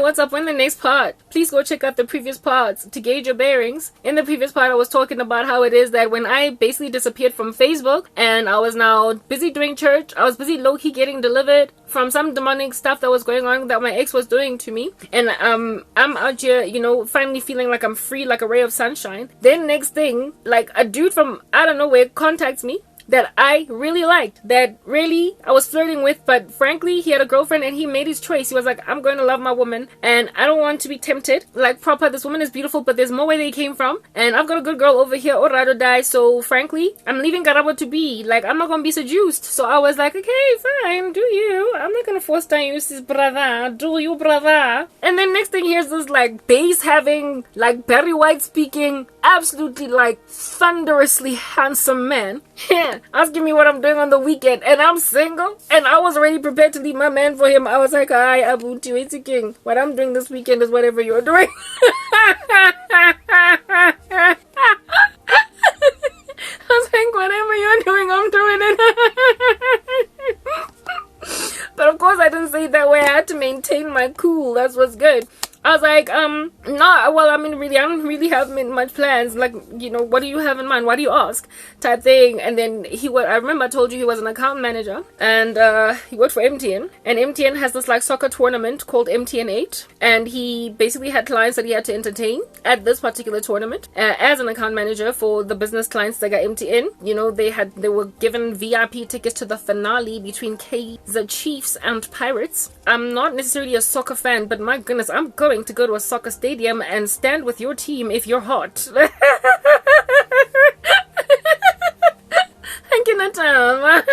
what's up? When the next part? Please go check out the previous parts to gauge your bearings. In the previous part, I was talking about how it is that when I basically disappeared from Facebook and I was now busy doing church, I was busy low-key getting delivered from some demonic stuff that was going on that my ex was doing to me. And I'm out here, finally feeling like I'm free, like a ray of sunshine. Then next thing, like a dude from out of nowhere contacts me that I really liked, that really I was flirting with, but frankly, he had a girlfriend and he made his choice. He was like, I'm going to love my woman and I don't want to be tempted. Like, proper, this woman is beautiful, but there's more where they came from. And I've got a good girl over here, or rather die. So frankly, I'm leaving Garabo to be. Like, I'm not going to be seduced. So I was like, okay, fine, do you. I'm not going to force down you, sis brother. Do you, brother. And then next thing, here's this like bass having, like Barry White speaking, absolutely like thunderously handsome man. Asking me what I'm doing on the weekend, and I'm single, and I was already prepared to leave my man for him. I was like, hi, Abu Tiwiti King. What I'm doing this weekend is whatever you're doing. I was like, whatever you're doing, I'm doing it. But of course, I didn't say it that way. I had to maintain my cool. That's what's good. I was like, no, well, I mean, really, I don't really have much plans. Like, what do you have in mind? Why do you ask? Type thing. And then I remember I told you he was an account manager and he worked for MTN. And MTN has this like soccer tournament called MTN 8. And he basically had clients that he had to entertain at this particular tournament as an account manager for the business clients that got MTN. They were given VIP tickets to the finale between Kaizer Chiefs and Pirates. I'm not necessarily a soccer fan, but my goodness, I'm going to go to a soccer stadium and stand with your team if you're hot. I cannot tell.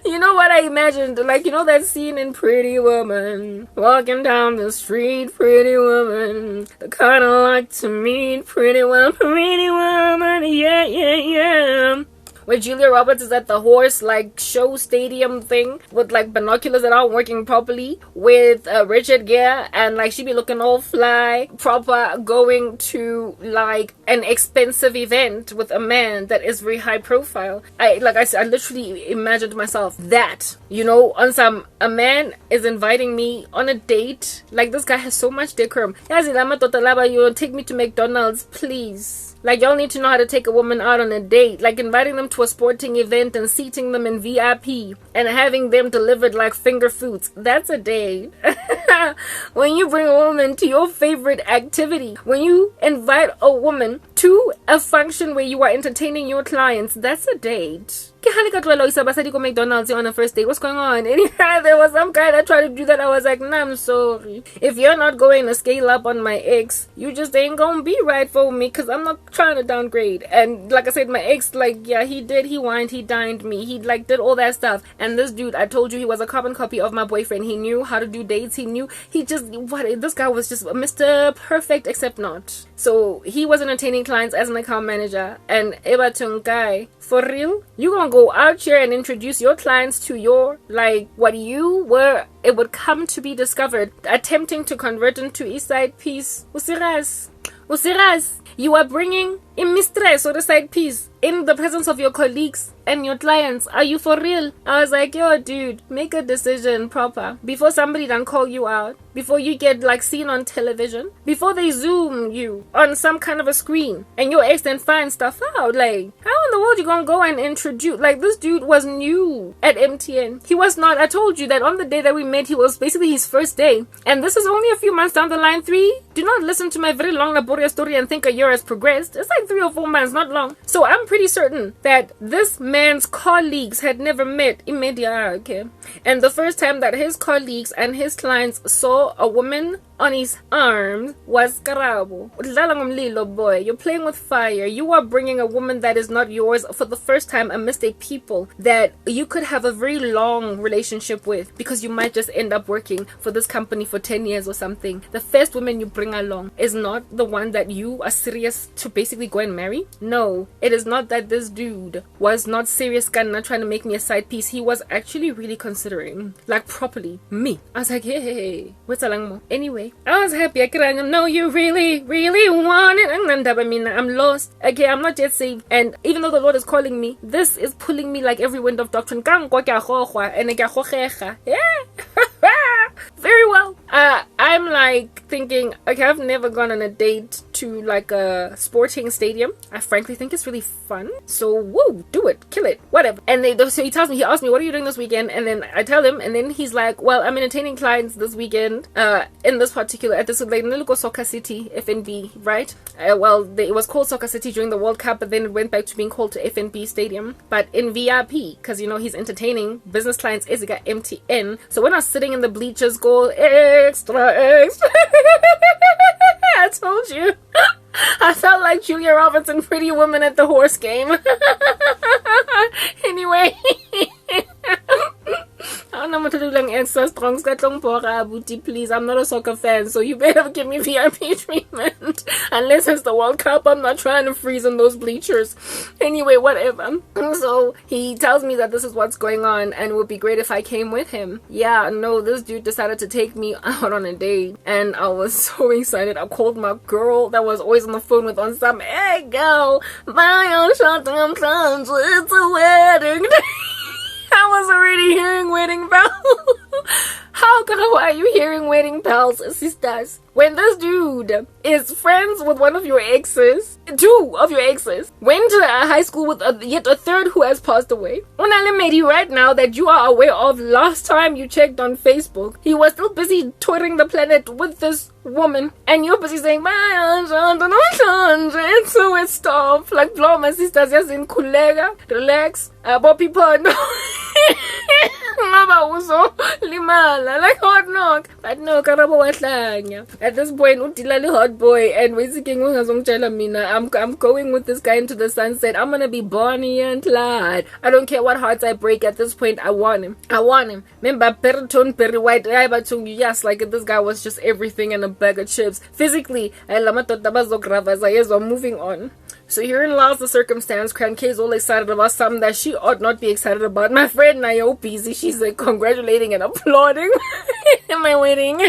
You know what I imagined? Like, that scene in Pretty Woman. Walking down the street, pretty woman. The kind of like to meet pretty woman, yeah, yeah, yeah. Where Julia Roberts is at the horse like show stadium thing with like binoculars that aren't working properly with Richard Gere, and like she be looking all fly proper going to like an expensive event with a man that is very high profile. I literally imagined myself that, a man is inviting me on a date. Like, this guy has so much decorum. You take me to McDonald's, please. Like, y'all need to know how to take a woman out on a date. Like, inviting them to a sporting event and seating them in VIP and having them delivered like finger foods. That's a date. When you bring a woman to your favorite activity, when you invite a woman to a function where you are entertaining your clients, that's a date. McDonald's on a first date. What's going on? And there was some guy that tried to do that. I was like, nah, I'm sorry. If you're not going to scale up on my ex, you just ain't gonna be right for me, because I'm not trying to downgrade. And like I said, my ex, like, yeah, he whined, he dined me, he like did all that stuff. And this dude, I told you, he was a carbon copy of my boyfriend. He knew how to do dates. This guy was just Mr. Perfect, except not. So he was entertaining clients as an account manager. And Eba Tungai, for real, you gonna go out here and introduce your clients to your, like, what you were, it would come to be discovered, attempting to convert into East Side Peace. Usiras, you are bringing a mistress or a side piece in the presence of your colleagues and your clients. Are you for real? I was like, yo, dude, make a decision proper before somebody done call you out, before you get like seen on television, before they zoom you on some kind of a screen and your ex then find stuff out. Like, how in the world you gonna go and introduce? Like, this dude was new at MTN. He was not. I told you that on the day that we met, he was basically his first day, and this is only a few months down the line. Do not listen to my very long laborious story and think a year has progressed. It's like 3 or 4 months, not long. So I'm pretty certain that this man's colleagues had never met in media, okay? And the first time that his colleagues and his clients saw a woman on his arms was Karabo. Boy, you're playing with fire. You are bringing a woman that is not yours for the first time amidst a people that you could have a very long relationship with, because you might just end up working for this company for 10 years or something. The first woman you bring along is not the one that you are serious to basically go and marry. No, it is not that this dude was not serious, not trying to make me a side piece. He was actually really considering, like, properly me. I was like, hey, what's along? Anyway, I was happy. I could know you really, really want it. I mean, I'm lost. Okay, I'm not yet saved. And even though the Lord is calling me, this is pulling me like every wind of doctrine. Yeah. Very well. I'm like thinking, okay, I've never gone on a date to like a sporting stadium. I frankly think it's really fun. So woo, do it, kill it, whatever. And so he asked me, what are you doing this weekend? And then I tell him, and then he's like, well, I'm entertaining clients this weekend, in this particular, at this like little Soccer City, FNB, right? It was called Soccer City during the World Cup, but then it went back to being called to FNB Stadium, but in VIP, because you know he's entertaining business clients. Is got MTN. So when I was sitting in the bleachers, go extra. I told you. I felt like Julia Roberts in Pretty Woman at the horse game. Anyway. Please, I'm not a soccer fan, so you better give me VIP treatment. Unless it's the World Cup, I'm not trying to freeze in those bleachers. Anyway, whatever. So he tells me that this is what's going on, and it would be great if I came with him. Yeah, no, this dude decided to take me out on a date, and I was so excited. I called my girl that was always on the phone with on some, hey girl, buy your short-term plans, it's a wedding day. I was already hearing wedding bells. How are you hearing wedding bells, sisters? When this dude is friends with one of your exes, two of your exes, went to a high school with yet a third who has passed away. Lady, right now that you are aware of, last time you checked on Facebook, he was still busy touring the planet with this woman, and you're busy saying, so it's stop. Like, blow my sisters, just in kulega, relax, but people know. Like hot knock, but no, at this point, hot boy, and I'm going with this guy into the sunset. I'm gonna be Bonnie and Clyde. I don't care what hearts I break at this point. I want him. Remember, Peritone, Perry White, yes, like this guy was just everything in a bag of chips. Physically, moving on. So herein lies the circumstance. Crank is all excited about something that she ought not be excited about. My friend Niobe, she's like congratulating and applauding in my wedding.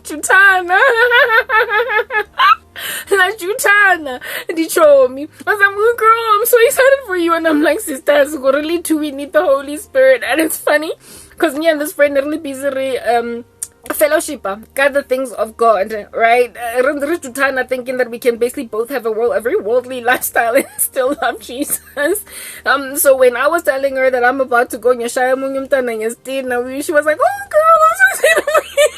Chutana. Like Chutana. And he showed me. I was like, oh, girl, I'm so excited for you. And I'm like, sisters, really too, we need the Holy Spirit. And it's funny, because me and this friend are really busy fellowship, got the things of God, right? Thinking that we can basically both have a very worldly lifestyle and still love Jesus. So when I was telling her that I'm about to go, she was like, oh girl, I'm so excited for you.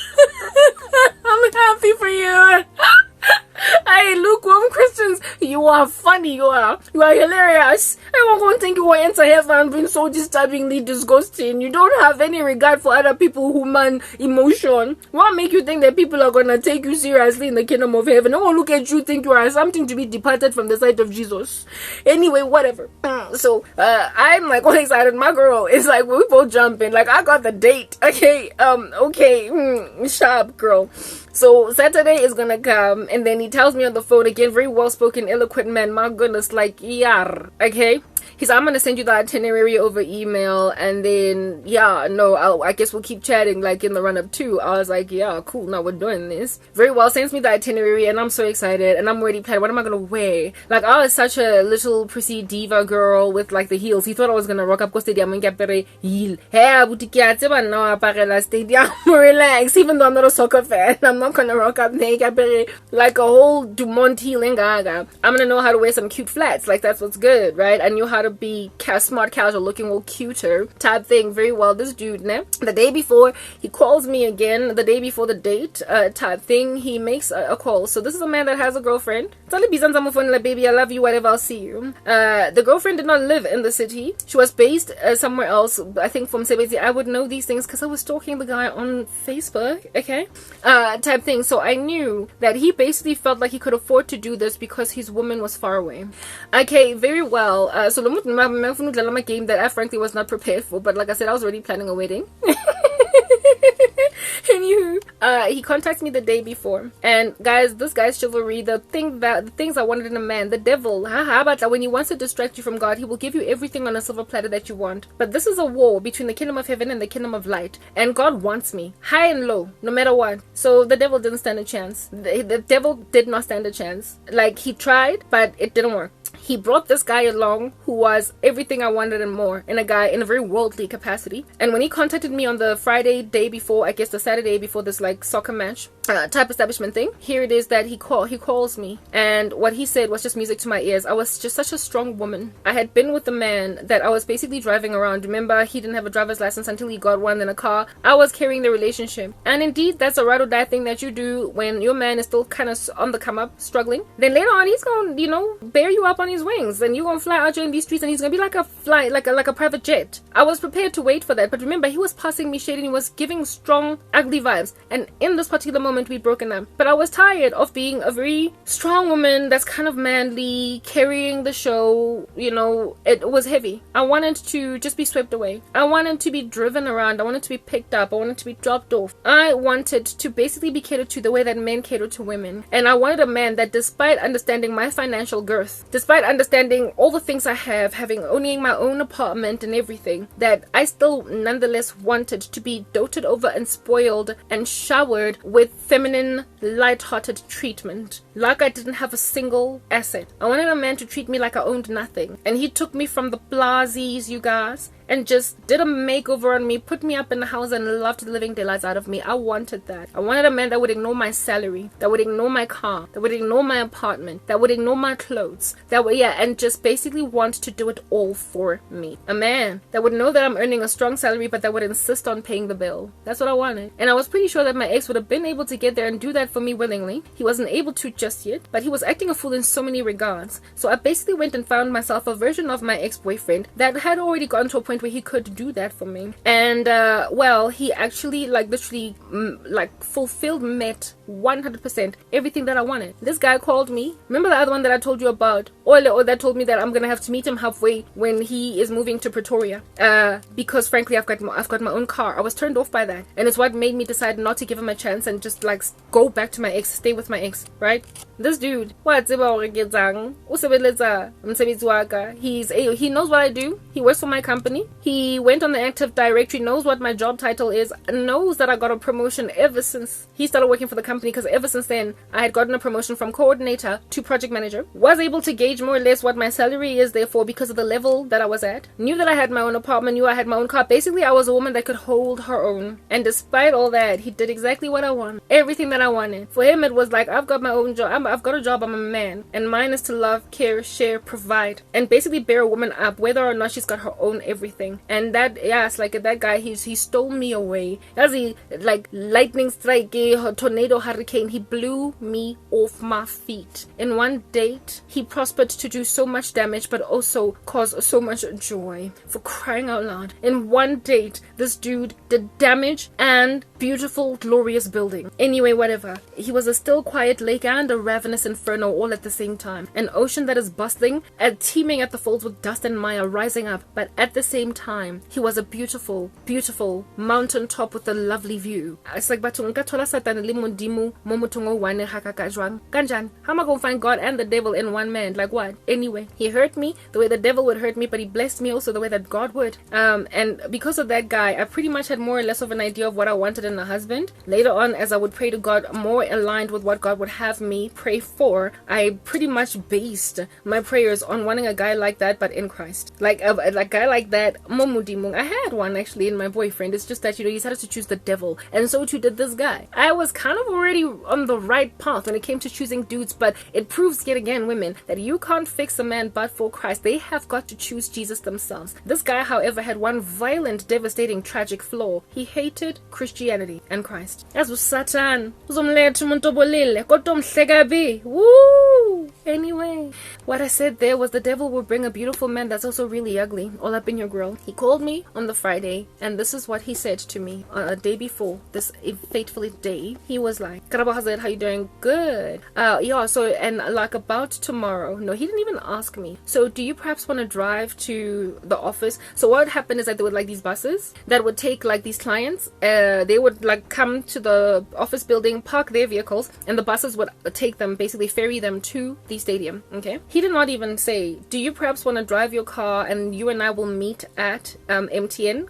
I'm happy for you. Hey, lukewarm Christians, you are funny, you are hilarious. Everyone gonna think you will enter heaven being so disturbingly disgusting. You don't have any regard for other people, human emotion. What make you think that people are gonna take you seriously in the kingdom of heaven? No one look at you think you are something to be departed from the sight of Jesus. Anyway, whatever. So I'm like all excited. My girl is like, we both jumping. Like, I got the date. Okay, sharp girl. So Saturday is gonna come, and then he tells me on the phone again, very well-spoken, eloquent man, my goodness, like, yar, okay? He's like, I'm gonna send you the itinerary over email, and then, I guess we'll keep chatting, like, in the run-up too. I was like, yeah, cool, now we're doing this. Very well, sends me the itinerary, and I'm so excited, and I'm already planning, what am I gonna wear? Like, I was such a little prissy diva girl with, like, the heels. He thought I was gonna rock up go stadium and get very heel. Hey, stadium, relax, even though I'm not a soccer fan, I'm not gonna rock up there, like a whole Dumont heel and gaga. I'm gonna know how to wear some cute flats, like, that's what's good, right? I knew how to be smart casual, looking all cuter type thing. Very well. This dude, the day before, he calls me again, the day before the date type thing. He makes a call. So this is a man that has a girlfriend. Baby, I love you, whatever, I'll see you. The girlfriend did not live in the city. She was based somewhere else, I think from Sebezi. I would know these things because I was stalking the guy on Facebook, okay, type thing. So I knew that he basically felt like he could afford to do this because his woman was far away. Okay, very well. So a game that I frankly was not prepared for, but like I said, I was already planning a wedding. Anywho, he contacts me the day before, and guys, this guy's chivalry, the things I wanted in a man, the devil, but when he wants to distract you from God, he will give you everything on a silver platter that you want. But this is a war between the kingdom of heaven and the kingdom of light, and God wants me high and low, no matter what. So the devil didn't stand a chance. The devil did not stand a chance. Like, he tried, but it didn't work. he brought this guy along who was everything I wanted and more, in a very worldly capacity. And when he contacted me on the Friday day before, I guess the Saturday before this like soccer match type establishment thing, here it is that he calls me, and what he said was just music to my ears. I was just such a strong woman. I had been with a man that I was basically driving around. Remember, he didn't have a driver's license until he got one, then a car. I was carrying the relationship, and indeed that's a ride or die thing that you do when your man is still kind of on the come up, struggling. Then later on he's gonna, you know, bear you up on his wings, and you're gonna fly out here in these streets, and he's gonna be like a private jet. I was prepared to wait for that, but remember, he was passing me shade and he was giving strong ugly vibes, and in this particular moment we'd broken up. But I was tired of being a very strong woman that's kind of manly, carrying the show, you know. It was heavy. I wanted to just be swept away. I wanted to be driven around. I wanted to be picked up. I wanted to be dropped off. I wanted to basically be catered to the way that men cater to women. And I wanted a man that, despite understanding my financial girth, despite understanding all the things I have, owning my own apartment and everything, that I still nonetheless wanted to be doted over and spoiled and showered with feminine, light-hearted treatment, like I didn't have a single asset. I wanted a man to treat me like I owned nothing, and he took me from the Blasies, you guys, and just did a makeover on me, put me up in the house, and loved the living daylights out of me. I wanted that. I wanted a man that would ignore my salary, that would ignore my car, that would ignore my apartment, that would ignore my clothes, that would, and just basically want to do it all for me. A man that would know that I'm earning a strong salary, but that would insist on paying the bill. That's what I wanted. And I was pretty sure that my ex would have been able to get there and do that for me willingly. He wasn't able to just yet, but he was acting a fool in so many regards. So I basically went and found myself a version of my ex-boyfriend that had already gotten to a point where he could do that for me. And well, he actually literally met 100% everything that I wanted. This guy called me. Remember the other one that I told you about, or that told me that I'm gonna have to meet him halfway when he is moving to Pretoria, because frankly I've got my own car. I was turned off by that, and it's what made me decide not to give him a chance and just like go back to my ex, stay with my ex, right? This dude, he knows what I do. He works for my company. He went on the active directory, knows what my job title is, knows that I got a promotion ever since he started working for the company, because ever since then I had gotten a promotion from coordinator to project manager. Was able to gauge more or less what my salary is, therefore, because of the level that I was at. Knew that I had my own apartment, knew I had my own car. Basically, I was a woman that could hold her own. And despite all that, he did exactly what I wanted. Everything that I wanted. For him, it was like, I've got my own job. I've got a job. I'm a man. And mine is to love, care, share, provide, and basically bear a woman up, whether or not she's got her own everything. And that, yes, like that guy, he stole me away. As he, like lightning strike, tornado, hurricane, he blew me off my feet. In one date, he prospered to do so much damage, but also cause so much joy. For crying out loud. In one date, this dude did damage and beautiful, glorious building. Anyway, whatever. He was a still quiet lake and a ravenous inferno all at the same time. An ocean that is bustling and teeming at the folds with dust and mire rising up, but at the same time, he was a beautiful, beautiful mountain top with a lovely view. It's like, how am I gonna find God and the devil in one man? Like what? Anyway, he hurt me the way the devil would hurt me, but he blessed me also the way that God would. And because of that guy, I pretty much had more or less of an idea of what I wanted in a husband. Later on, as I would pray to God, more aligned with what God would have me pray for, I pretty much based my prayers on wanting a guy like that, but in Christ. Like a guy like that. I had one actually in my boyfriend. It's just that, you know, he decided to choose the devil, and so too did this guy. I was kind of already on the right path when it came to choosing dudes, but it proves yet again, women, that you can't fix a man but for Christ. They have got to choose Jesus themselves. This guy, however, had one violent, devastating, tragic flaw. He hated Christianity and Christ. As was Satan. Woo! Anyway, what I said there was the devil will bring a beautiful man that's also really ugly all up in your grill. He called me on the Friday, and this is what he said to me on a day before this fateful day. He was like, Karaba Hazard, how you doing? Good. Yeah, so, and like about tomorrow. No, he didn't even ask me. So do you perhaps want to drive to the office? So what happened is that there were like these buses that would take like these clients. They would like come to the office building, park their vehicles, and the buses would take them, basically ferry them to the stadium. Okay. He did not even say, do you perhaps want to drive your car and you and I will meet at MTN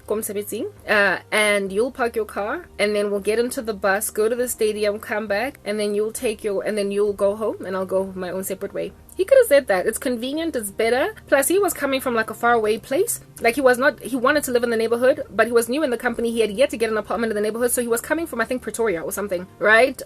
and you'll park your car and then we'll get into the bus, go to the stadium, come back, and then you'll take and then you'll go home and I'll go my own separate way. He could have said that. It's convenient, it's better. Plus, he was coming from like a faraway place. Like he wanted to live in the neighborhood, but he was new in the company. He had yet to get an apartment in the neighborhood. So he was coming from, I think, Pretoria or something, right?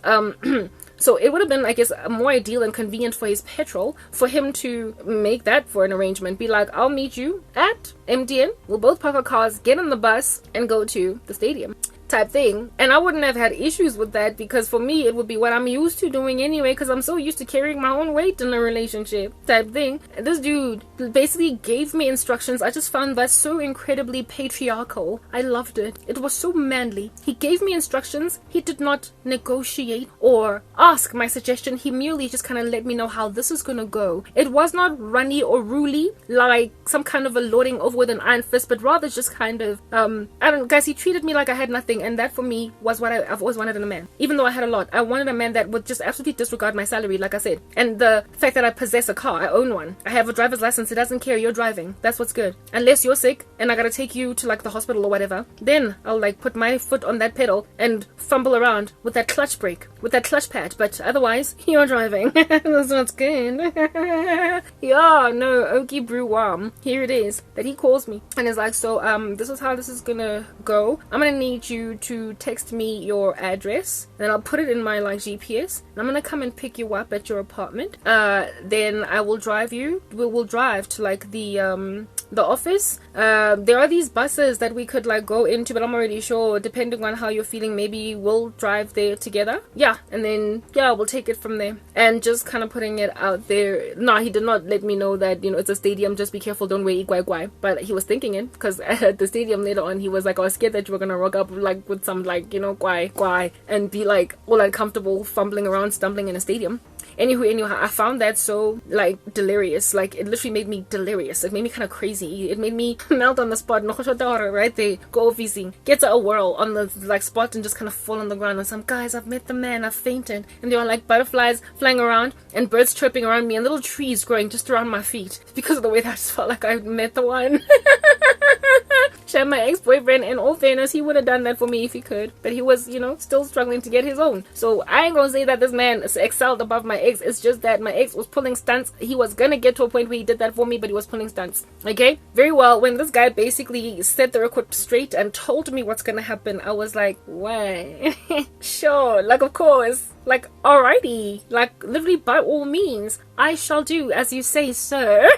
So it would have been, I guess, more ideal and convenient for his petrol for him to make that for an arrangement. Be like, I'll meet you at MDN. We'll both park our cars, get on the bus, and go to the stadium. Type thing. And I wouldn't have had issues with that, because for me it would be what I'm used to doing anyway, because I'm so used to carrying my own weight in a relationship type thing. And this dude basically gave me instructions. I just found that so incredibly patriarchal. I loved it. It was so manly. He gave me instructions. He did not negotiate or ask my suggestion. He merely just kind of let me know how this is gonna go. It was not runny or ruly like some kind of a lording over with an iron fist, but rather just kind of guys, he treated me like I had nothing. And that for me was what I've always wanted in a man. Even though I had a lot, I wanted a man that would just absolutely disregard my salary, like I said. And the fact that I possess a car, I own one, I have a driver's license, it doesn't care, you're driving. That's what's good. Unless you're sick and I gotta take you to like the hospital or whatever, then I'll like put my foot on that pedal and fumble around with that clutch brake, with that clutch pad. But otherwise, you're driving. That's what's good. Yeah, no, Okie Brew Wam. Here it is. That he calls me and is like, so this is how this is gonna go. I'm gonna need you to text me your address, then I'll put it in my like GPS, and I'm gonna come and pick you up at your apartment. Then I will drive you. We'll drive to like the office. There are these buses that we could like go into, but I'm not really sure. Depending on how you're feeling, maybe we'll drive there together. Yeah, and then yeah, we'll take it from there. And just kind of putting it out there. No, he did not let me know that, you know, it's a stadium. Just be careful. Don't wear igwai. But he was thinking it, because at the stadium later on, he was like, I was scared that you were gonna rock up like with some like, you know, guai and be like all uncomfortable fumbling around, stumbling in a stadium. Anyhow, I found that so like delirious. Like it literally made me delirious. It made me kind of crazy. It made me melt on the spot. Right there, go easy, get a whirl on the like spot and just kind of fall on the ground. And some guys, I've met the man, I've fainted, and there were like butterflies flying around and birds chirping around me and little trees growing just around my feet because of the way that I just felt like I met the one. My ex-boyfriend, in all fairness, he would have done that for me if he could, but he was, you know, still struggling to get his own. So I ain't gonna say that this man excelled above my ex. It's just that my ex was pulling stunts. He was gonna get to a point where he did that for me, but he was pulling stunts. Okay, very well. When this guy basically set the record straight and told me what's gonna happen, I was like, why? Sure, like of course, like alrighty, like literally by all means, I shall do as you say, sir.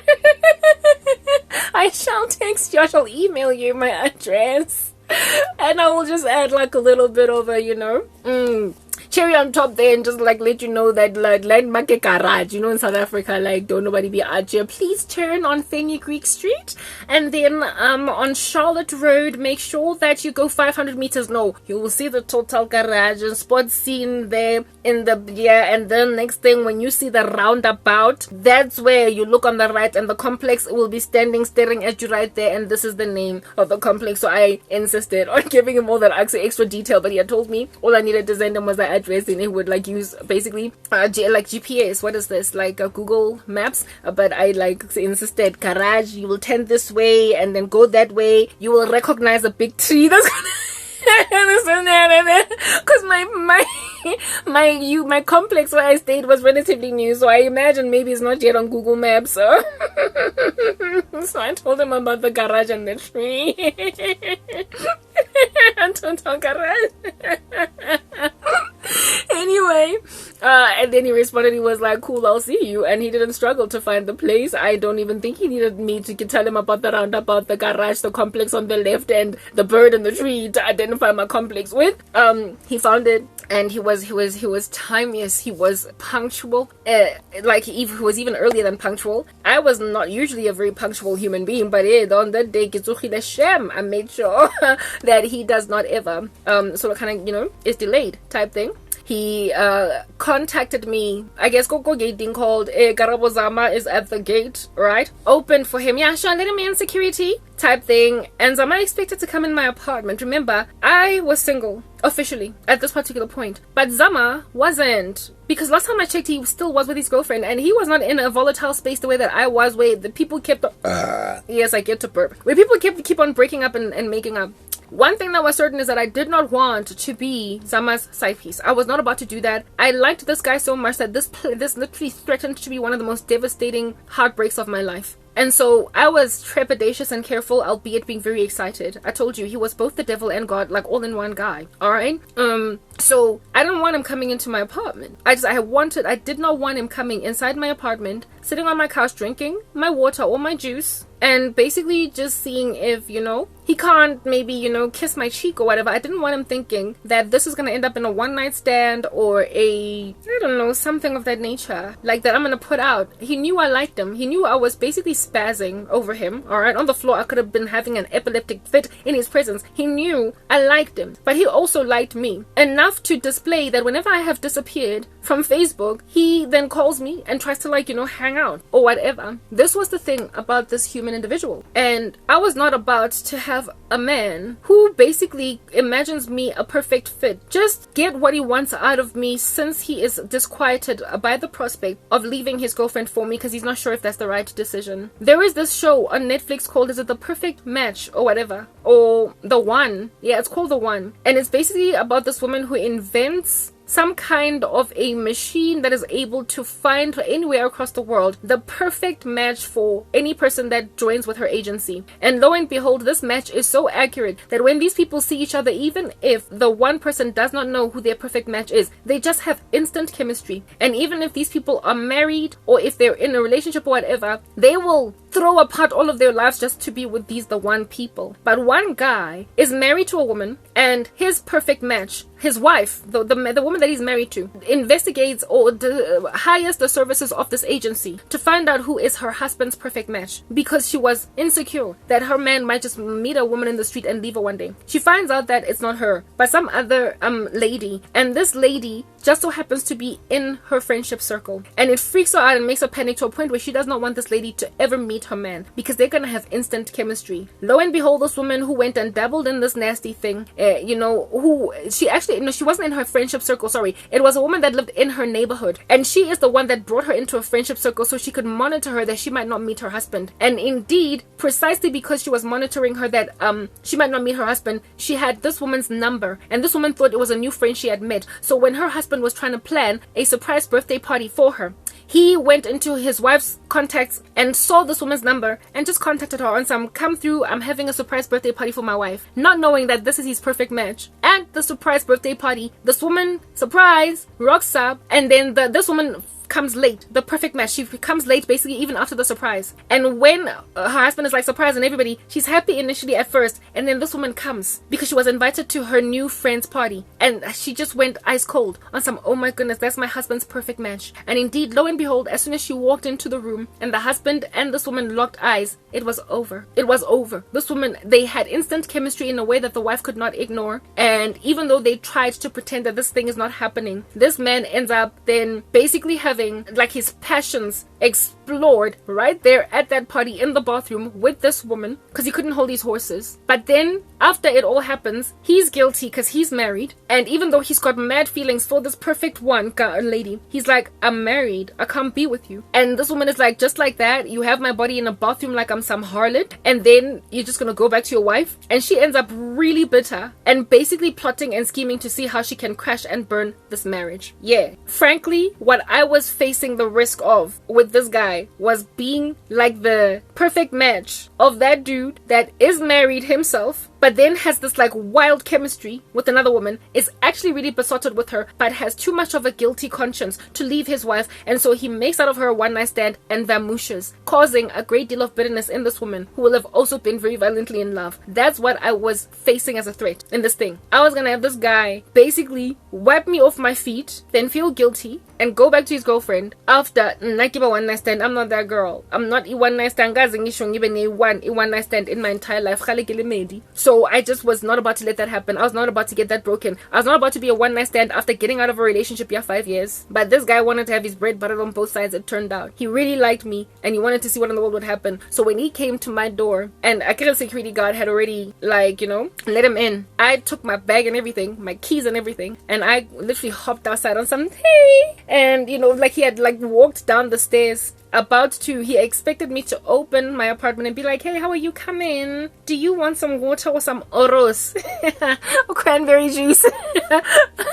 I shall text you, I shall email you my address, and I will just add like a little bit of a, you know, cherry on top there, and just like let you know that like Landmark Garage, you know, in South Africa, like don't nobody be out here. Please turn on Fenugreek Street, and then on Charlotte Road, make sure that you go 500 meters. No, you will see the total garage and spot scene there in the and then next thing, when you see the roundabout, that's where you look on the right, and the complex will be staring at you right there, and this is the name of the complex. So I insisted on giving him all that extra detail, but he had told me all I needed to send him was the address, and it would like use basically like GPS. What is this, like Google Maps? But I like insisted, garage, you will turn this way and then go that way. You will recognize a big tree that's gonna because my complex where I stayed was relatively new, so I imagine maybe it's not yet on Google Maps. So, so I told him about the garage and the tree. Total garage. Anyway, and then he responded, he was like, cool, I'll see you. And he didn't struggle to find the place. I don't even think he needed me to tell him about the roundabout, the garage, the complex on the left, and the bird and the tree to identify my complex with. He found it, and he was timeous. He was punctual. Like he was even earlier than punctual. I was not usually a very punctual human being, but on that day, I made sure that he does not ever sort of kind of, you know, is delayed type thing. He contacted me, I guess go gating called Garabo Zama is at the gate, right? Open for him. Yeah, sure, let him in, security type thing. And Zama expected to come in my apartment. Remember, I was single officially at this particular point, but Zama wasn't, because last time I checked he still was with his girlfriend, and he was not in a volatile space the way that I was, where the people kept yes, I get to burp, where people keep on breaking up and making up. One thing that was certain is that I did not want to be Zama's side piece. I was not about to do that. I liked this guy so much that this literally threatened to be one of the most devastating heartbreaks of my life. And so I was trepidatious and careful, albeit being very excited. I told you, he was both the devil and God, like all in one guy. Alright? So I didn't want him coming into my apartment. I did not want him coming inside my apartment, sitting on my couch drinking my water or my juice, and basically just seeing if, you know, he can't maybe, you know, kiss my cheek or whatever. I didn't want him thinking that this is going to end up in a one-night stand or I don't know, something of that nature. Like that I'm going to put out. He knew I liked him. He knew I was basically spazzing over him. Alright, on the floor I could have been having an epileptic fit in his presence. He knew I liked him. But he also liked me. Enough to display that whenever I have disappeared from Facebook, he then calls me and tries to, like, you know, hang out or whatever. This was the thing about this human individual. And I was not about to have a man who basically imagines me a perfect fit, just get what he wants out of me, since he is disquieted by the prospect of leaving his girlfriend for me because he's not sure if that's the right decision. There is this show on Netflix called, is it The Perfect Match or whatever, or The One? Yeah, it's called The One, and it's basically about this woman who invents some kind of a machine that is able to find anywhere across the world the perfect match for any person that joins with her agency. And lo and behold, this match is so accurate that when these people see each other, even if the one person does not know who their perfect match is, they just have instant chemistry. And even if these people are married or if they're in a relationship or whatever, they will throw apart all of their lives just to be with the one people. But one guy is married to a woman, and his perfect match, his wife, the woman that he's married to, investigates or hires the services of this agency to find out who is her husband's perfect match, because she was insecure that her man might just meet a woman in the street and leave her one day. She finds out that it's not her, but some other lady, and this lady just so happens to be in her friendship circle, and it freaks her out and makes her panic to a point where she does not want this lady to ever meet her man, because they're gonna have instant chemistry. Lo and behold, this woman who went and dabbled in this nasty thing, who she actually, no, she wasn't in her friendship circle, sorry, it was a woman that lived in her neighborhood, and she is the one that brought her into a friendship circle so she could monitor her that she might not meet her husband. And indeed, precisely because she was monitoring her that she might not meet her husband, she had this woman's number, and this woman thought it was a new friend she had met. So when her husband was trying to plan a surprise birthday party for her, he went into his wife's contacts and saw this woman's number and just contacted her on some, come through, I'm having a surprise birthday party for my wife, not knowing that this is his perfect match. At the surprise birthday party, this woman, surprise, rocks up, and then this woman comes late. The perfect match. She comes late basically even after the surprise. And when her husband is like surprising everybody, she's happy initially at first, and then this woman comes because she was invited to her new friend's party, and she just went ice cold on some, oh my goodness, that's my husband's perfect match. And indeed, lo and behold, as soon as she walked into the room and the husband and this woman locked eyes, it was over. It was over. This woman, they had instant chemistry in a way that the wife could not ignore, and even though they tried to pretend that this thing is not happening, this man ends up then basically having like his passions explored right there at that party in the bathroom with this woman, because he couldn't hold his horses. But then after it all happens, he's guilty because he's married, and even though he's got mad feelings for this perfect one lady, he's like, I'm married, I can't be with you. And this woman is like, just like that, you have my body in a bathroom like I'm some harlot, and then you're just gonna go back to your wife? And she ends up really bitter and basically plotting and scheming to see how she can crash and burn this marriage. Yeah, frankly, what I was facing the risk of with this guy was being like the perfect match of that dude that is married himself, but then has this like wild chemistry with another woman, is actually really besotted with her, but has too much of a guilty conscience to leave his wife, and so he makes out of her a one-night stand and vamooshes, causing a great deal of bitterness in this woman who will have also been very violently in love. That's what I was facing as a threat in this thing. I was gonna have this guy basically wipe me off my feet, then feel guilty and go back to his girlfriend after nakiba one night stand. I'm not that girl. I'm not a one night stand. One night stand in my entire life. So I just was not about to let that happen. I was not about to get that broken. I was not about to be a one night stand after getting out of a relationship 5 years. But this guy wanted to have his bread buttered on both sides. It turned out he really liked me and he wanted to see what in the world would happen. So when he came to my door and a security guard had already let him in, I took my bag and everything, my keys and everything, and I literally hopped outside on some hey, and he had walked down the stairs he expected me to open my apartment and be like, hey, how are you coming? Do you want some water or some oros? Or cranberry juice?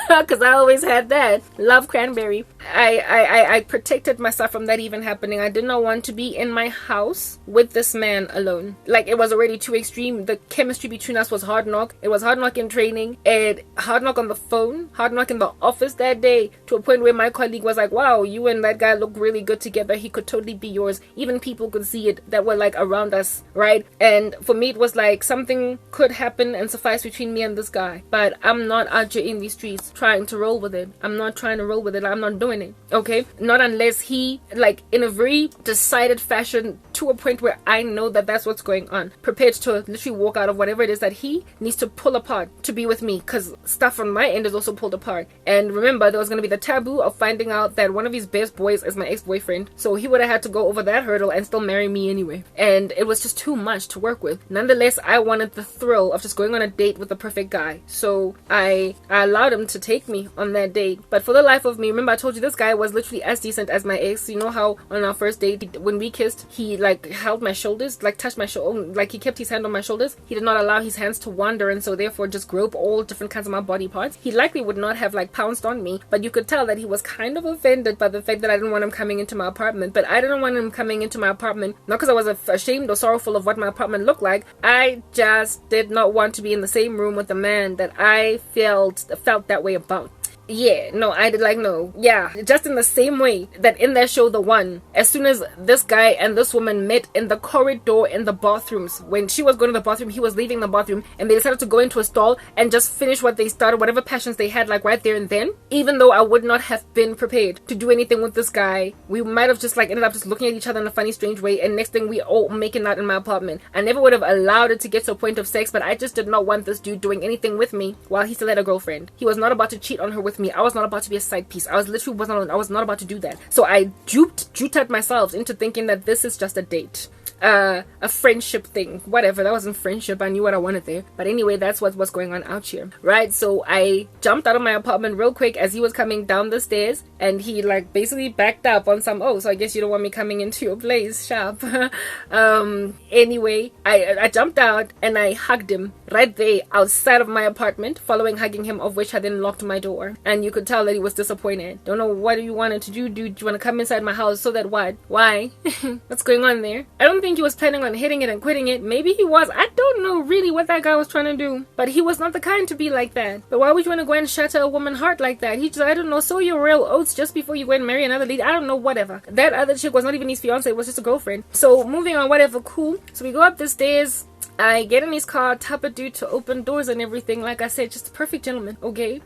Because I always had that. Love cranberry. I protected myself from that even happening. I did not want to be in my house with this man alone. Like, it was already too extreme. The chemistry between us was hard knock. It was hard knock in training. It hard knock on the phone. Hard knock in the office that day, to a point where my colleague was like, wow, you and that guy look really good together. He could totally be yours. Even people could see it that were like around us, right? And for me, it was like something could happen and suffice between me and this guy. But I'm not out here in these streets trying to roll with it. I'm not trying to roll with it. I'm not doing it. Okay? Not unless he, like, in a very decided fashion, to a point where I know that that's what's going on, prepared to literally walk out of whatever it is that he needs to pull apart to be with me, because stuff on my end is also pulled apart. And remember, there was going to be the taboo of finding out that one of his best boys is my ex-boyfriend, so he would have had to go over that hurdle and still marry me anyway, and it was just too much to work with. Nonetheless, I wanted the thrill of just going on a date with the perfect guy, so I allowed him to take me on that date. But for the life of me, remember I told you this guy was literally as decent as my ex. You know how on our first date, when we kissed, he like held my shoulders, like touched my shoulder, like he kept his hand on my shoulders. He did not allow his hands to wander, and so therefore just grope all different kinds of my body parts. He likely would not have like pounced on me, but you could tell that he was kind of offended by the fact that I didn't want him coming into my apartment. But I didn't want him coming into my apartment, not because I was ashamed or sorrowful of what my apartment looked like. I just did not want to be in the same room with a man that I felt that way about. Yeah, no, I did like, no. Yeah, just in the same way that in that show, The One, as soon as this guy and this woman met in the corridor in the bathrooms, when she was going to the bathroom, he was leaving the bathroom, and they decided to go into a stall and just finish what they started, whatever passions they had, like right there and then. Even though I would not have been prepared to do anything with this guy, we might have just like ended up just looking at each other in a funny, strange way, and next thing we all making out in my apartment. I never would have allowed it to get to a point of sex, but I just did not want this dude doing anything with me while he still had a girlfriend. He was not about to cheat on her with me. I was not about to be a side piece. I was not about to do that. So I juked myself into thinking that this is just a date. A friendship thing, whatever. That wasn't friendship. I knew what I wanted there, but anyway, that's what's going on out here, right? So I jumped out of my apartment real quick as he was coming down the stairs, and he like basically backed up on some, oh, so I guess you don't want me coming into your place, sharp. Anyway, I jumped out and I hugged him right there outside of my apartment. Following hugging him, of which I then locked my door, and you could tell that he was disappointed. Don't know what you wanted to do, dude. Do you want to come inside my house so that what? Why? What's going on there? I don't think he was planning on hitting it and quitting it. Maybe he was. I don't know really what that guy was trying to do, but he was not the kind to be like that. But why would you want to go and shatter a woman's heart like that? He just, I don't know, sow your real oats just before you go and marry another lady. I don't know, whatever. That other chick was not even his fiance, it was just a girlfriend. So moving on, whatever, cool. So we go up the stairs. I get in his car, tap a dude to open doors and everything. Like I said, just a perfect gentleman, okay?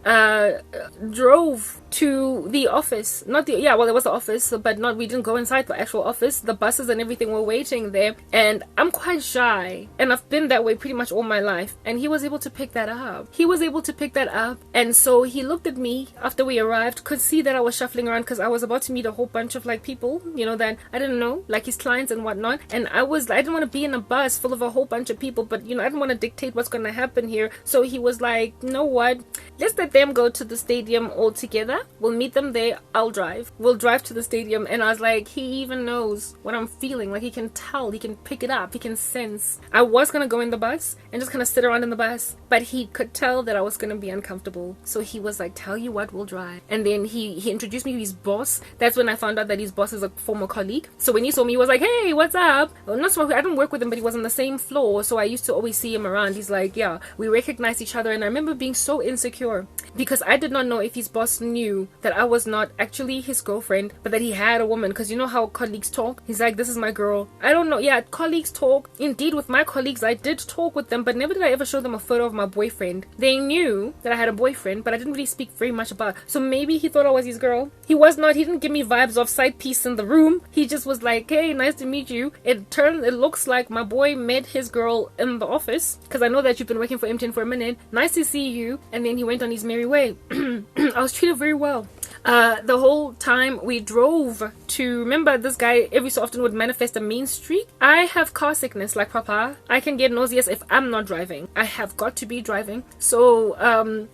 Drove to the office. Well, it was the office, but we didn't go inside the actual office. The buses and everything were waiting there. And I'm quite shy, and I've been that way pretty much all my life. And he was able to pick that up. And so he looked at me after we arrived, could see that I was shuffling around because I was about to meet a whole bunch of like people, you know, that I didn't know, like his clients and whatnot. And I didn't want to be in a bus full of a whole bunch of people, but you know, I didn't want to dictate what's going to happen here. So he was like, you know what, let's let them go to the stadium all together. We'll meet them there. We'll drive to the stadium. And I was like, he even knows what I'm feeling. Like, he can tell, he can pick it up, he can sense. I was gonna go in the bus and just kind of sit around in the bus, but he could tell that I was gonna be uncomfortable. So he was like, tell you what, we'll drive. And then he introduced me to his boss. That's when I found out that his boss is a former colleague. So when he saw me, he was like, hey, what's up? Well, not so I don't work with him, but he was on the same floor, so I used to always see him around. He's like, yeah, we recognize each other. And I remember being so insecure because I did not know if his boss knew that I was not actually his girlfriend, but that he had a woman. Because you know how colleagues talk? He's like, this is my girl. I don't know. Yeah, colleagues talk. Indeed, with my colleagues, I did talk with them, but never did I ever show them a photo of my boyfriend. They knew that I had a boyfriend, but I didn't really speak very much about it. So maybe he thought I was his girl. He was not. He didn't give me vibes of side piece in the room. He just was like, hey, nice to meet you. It looks like my boy met his girl in the office, because I know that you've been working for MTN for a minute. Nice to see you. And then he went on his merry way. I was treated very well. The whole time we drove to, remember this guy every so often would manifest a mean streak. I have car sickness like Papa. I can get nauseous if I'm not driving. I have got to be driving. So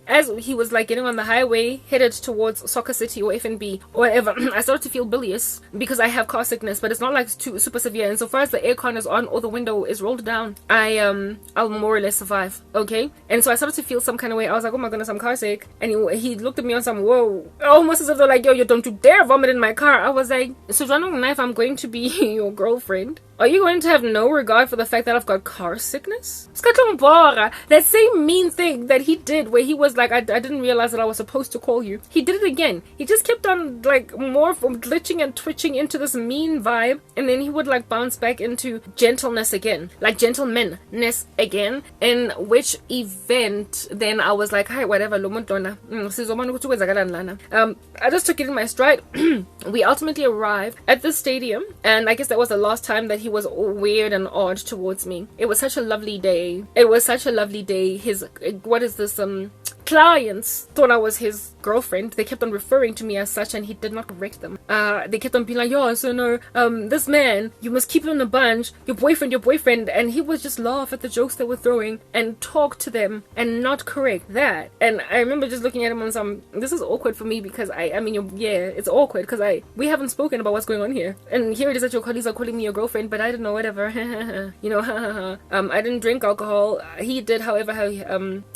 as he was like getting on the highway headed towards Soccer City or FNB or whatever, I started to feel bilious because I have car sickness, but it's not like too super severe. And so far as the aircon is on or the window is rolled down, I'll more or less survive. Okay. And so I started to feel some kind of way. I was like, oh my goodness, I'm car sick. And he looked at me on some, whoa, almost as if they're like, yo, you don't you dare vomit in my car. I was like, so if I'm going to be your girlfriend, are you going to have no regard for the fact that I've got car sickness? That same mean thing that he did where he was like, I didn't realize that I was supposed to call you. He did it again. He just kept on like more from glitching and twitching into this mean vibe, and then he would like bounce back into gentleness again, like gentlemanness again, in which event then I was like, hi, whatever, I just took it in my stride. We ultimately arrived at the stadium, and I guess that was the last time that he was weird and odd towards me. It was such a lovely day. His clients thought I was his girlfriend. They kept on referring to me as such, and he did not correct them. They kept on being like, yo, so no, this man, you must keep him in a bunch, your boyfriend, and he would just laugh at the jokes they were throwing and talk to them and not correct that. And I remember just looking at him on some, this is awkward for me because it's awkward because we haven't spoken about what's going on here, and here it is that your colleagues are calling me your girlfriend, but I don't know, whatever. I didn't drink alcohol. He did, however,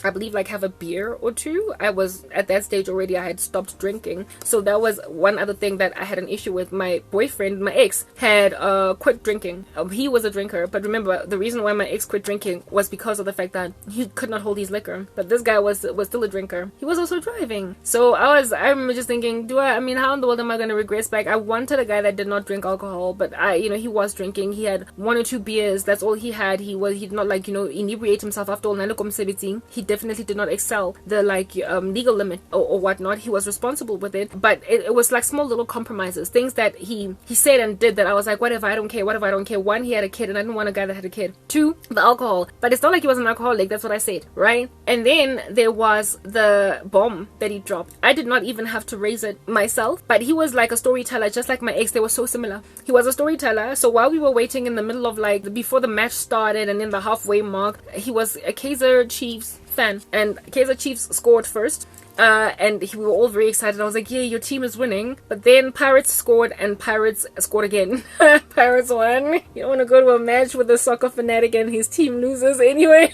I believe like have a beer or two. I was at that stage already. I had stopped drinking, so that was one other thing that I had an issue with. My boyfriend, my ex, had quit drinking. He was a drinker, but remember, the reason why my ex quit drinking was because of the fact that he could not hold his liquor. But this guy was still a drinker. He was also driving. So I remember just thinking, how in the world am I going to regress back? I wanted a guy that did not drink alcohol, but he was drinking. He had 1 or 2 beers. That's all he had. He did not inebriate himself after all. He definitely did not excel the legal limit or whatnot. He was responsible with it, but it was like small little compromises, things that he said and did that I was like, whatever, I don't care. 1, he had a kid, and I didn't want a guy that had a kid. 2, the alcohol, but it's not like he was an alcoholic. That's what I said, right? And then there was the bomb that he dropped. I did not even have to raise it myself, but he was like a storyteller, just like my ex. They were so similar. He was a storyteller. So while we were waiting in the middle of before the match started and in the halfway mark, he was a Kaizer Chiefs fan, and Kaizer Chiefs scored first. And we were all very excited. I was like, yeah, your team is winning. But then Pirates scored, and Pirates scored again. Pirates won. You don't want to go to a match with a soccer fanatic and his team loses anyway.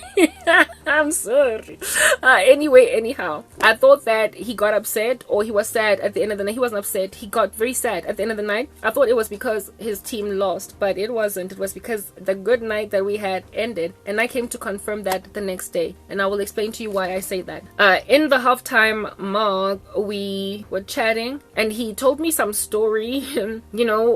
I'm sorry. Anyhow, I thought that he got upset, or he was sad at the end of the night. He wasn't upset. He got very sad at the end of the night. I thought it was because his team lost, but it wasn't. It was because the good night that we had ended, and I came to confirm that the next day. And I will explain to you why I say that. In the halftime mark, we were chatting, and he told me some story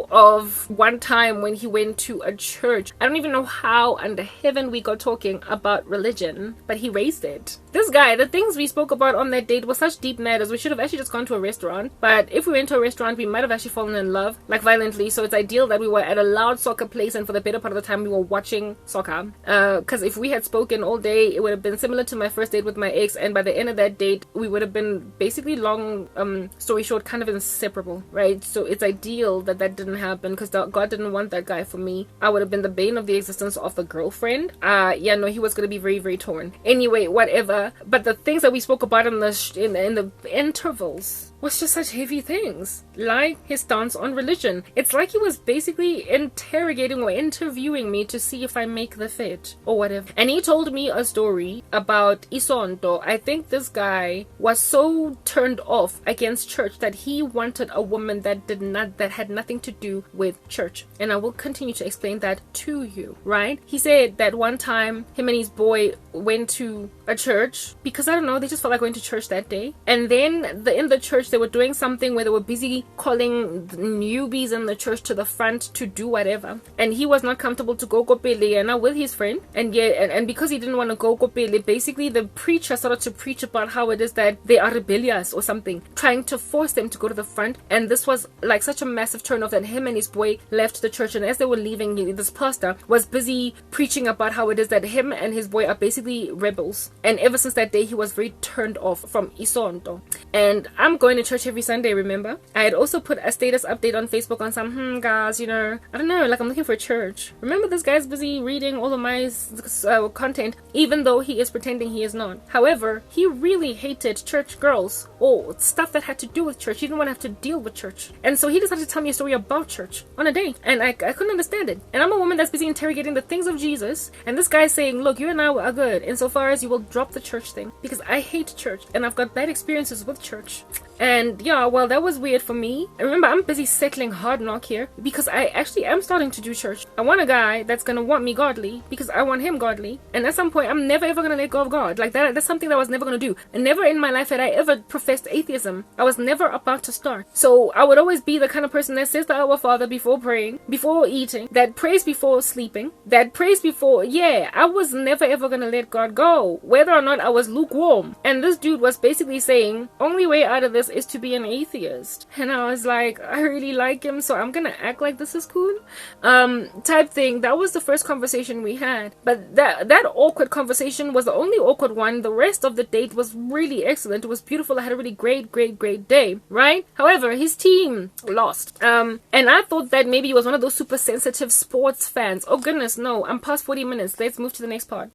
of one time when he went to a church. I don't even know how under heaven we got talking about religion, but he raised it. This guy, the things we spoke about on that date were such deep matters. We should have actually just gone to a restaurant, but if we went to a restaurant, we might have actually fallen in love, like violently. So it's ideal that we were at a loud soccer place, and for the better part of the time we were watching soccer, because if we had spoken all day, it would have been similar to my first date with my ex, and by the end of that date we would have been basically, long story short, kind of inseparable, right? So it's ideal that didn't happen, because God didn't want that guy for me. I would have been the bane of the existence of the girlfriend. He was going to be very, very torn. Anyway, whatever. But the things that we spoke about in the intervals was just such heavy things, like his stance on religion. It's like he was basically interrogating or interviewing me to see if I make the fit or whatever. And he told me a story about Isonto. I think this guy was so turned off against church that he wanted a woman that had nothing to do with church. And I will continue to explain that to you, right? He said that one time him and his boy went to a church because, I don't know, they just felt like going to church that day. And then in the church they were doing something where they were busy calling the newbies in the church to the front to do whatever, and he was not comfortable to go kopele and with his friend, and because he didn't want to go kopele, basically the preacher started to preach about how it is that they are rebellious or something, trying to force them to go to the front. And this was like such a massive turn off that him and his boy left the church, and as they were leaving, this pastor was busy preaching about how it is that him and his boy are basically rebels. And ever since that day he was very turned off from Isonto. And I'm going to church every Sunday, remember? I had also put a status update on Facebook on some, guys, you know, I don't know, like I'm looking for a church. Remember, this guy's busy reading all of my content, even though he is pretending he is not. However, he really hated church girls or stuff that had to do with church. He didn't want to have to deal with church. And so he decided to tell me a story about church on a date. And I couldn't understand it. And I'm a woman that's busy interrogating the things of Jesus. And this guy's saying, look, you and I are good insofar as you will drop the church thing. Because I hate church. And I've got bad experiences with church. And yeah, well, that was weird for me. And remember, I'm busy settling hard knock here because I actually am starting to do church. I want a guy that's gonna want me godly because I want him godly. And at some point, I'm never ever gonna let go of God. Like that's something that I was never gonna do. And never in my life had I ever professed atheism. I was never about to start. So I would always be the kind of person that says the Our Father before praying, before eating, that prays before sleeping, that prays before, I was never ever gonna let God go, whether or not I was lukewarm. And this dude was basically saying, only way out of this is to be an atheist. And I was like, I really like him, so I'm gonna act like this is cool, type thing. That was the first conversation we had. But that awkward conversation was the only awkward one. The rest of the date was really excellent. It was beautiful. I had a really great day, right? However, his team lost. And I thought that maybe he was one of those super sensitive sports fans. Oh goodness, no, I'm past 40 minutes. Let's move to the next part.